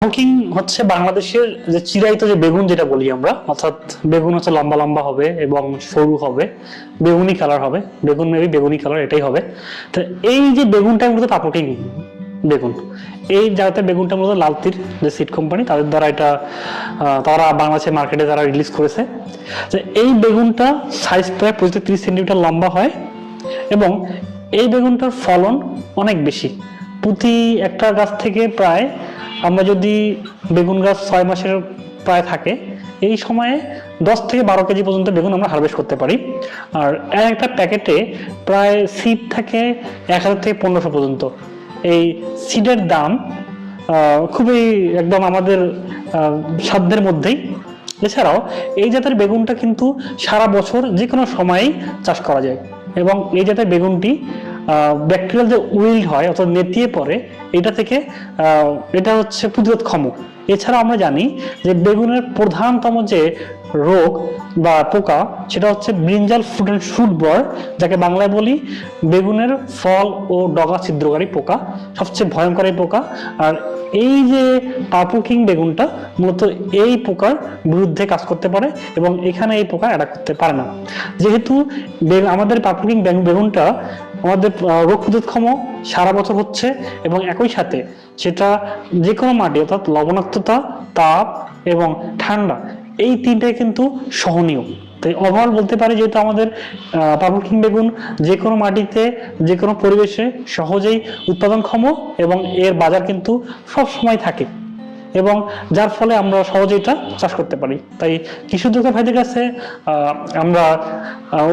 Cooking হচ্ছে বাংলাদেশের যে চিরায়ত যে বেগুন যেটা বলি আমরা, অর্থাৎ বেগুন হচ্ছে লম্বা লম্বা হবে এবং সরু হবে, বেগুনি কালার হবে, বেগুন মেবি বেগুনি কালার এটাই হবে। তো এই যে বেগুনটা মূলত পাপোটিং বেগুন, এই জাতের বেগুনটা মূলত লালতির যে সিড কোম্পানি তাদের দ্বারা এটা তারা বাংলাদেশের মার্কেটে তারা রিলিজ করেছে। যে এই বেগুনটা সাইজ প্রায় 25-30 সেন্টিমিটার লম্বা হয় এবং এই বেগুনটার ফলন অনেক বেশি। প্রতি একটা গাছ থেকে প্রায়, আমরা যদি বেগুন গাছ 6 মাসের প্রায় থাকে, এই সময়ে 10 থেকে 12 কেজি পর্যন্ত বেগুন আমরা হারভেস্ট করতে পারি। আর একটা প্যাকেটে প্রায় সিড থাকে 1000 থেকে 1500 পর্যন্ত। এই সিডের দাম খুবই একদম আমাদের সাধ্যের মধ্যেই। এছাড়াও এই জাতের বেগুনটা কিন্তু সারা বছর যে কোনো সময়েই চাষ করা যায় এবং এই জাতের বেগুনটি ব্যাকটেরিয়াল যে উইল্ড হয় অর্থাৎ নেতিয়ে পড়ে, এটা থেকে এটা হচ্ছে প্রতিরোধক্ষম। এছাড়া আমরা জানি যে বেগুনের প্রধানতম যে রোগ বা পোকা সেটা হচ্ছে ব্রিঞ্জাল ফ্রুট অ্যান্ড শুট বর, যাকে বাংলায় বলি বেগুনের ফল ও ডগা ছিদ্রকারী পোকা, সবচেয়ে ভয়ঙ্কর এই পোকা। আর এই যে পার্পল কিং বেগুনটা মূলত এই পোকার বিরুদ্ধে কাজ করতে পারে এবং এখানে এই পোকা অ্যাটাক করতে পারে না। যেহেতু আমাদের পার্পল কিং বেগুনটা আমাদের রোগ প্রতিরোধক্ষম, সারা বছর হচ্ছে এবং একই সাথে সেটা যে কোনো মাটি অর্থাৎ লবণাক্ততা, তাপ এবং ঠান্ডা, এই তিনটাই কিন্তু সহনীয়। তাই ওভারঅল বলতে পারি যেহেতু আমাদের পার্পল কিং বেগুন যে কোনো মাটিতে যে কোনো পরিবেশে সহজেই উৎপাদনক্ষম এবং এর বাজার কিন্তু সব সময় থাকে এবং যার ফলে আমরা সহজেই এটা চাষ করতে পারি। তাই কৃষি উদ্যোক্তা ভাইদের কাছে আমরা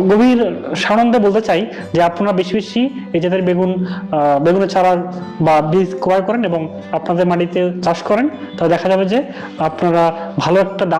গভীর সানন্দে বলতে চাই যে আপনারা বেশি বেশি এই জাতের বেগুনের চারা বা বীজ ক্রয় করেন এবং আপনাদের মাটিতে চাষ করেন, তাহলে দেখা যাবে যে আপনারা ভালো একটা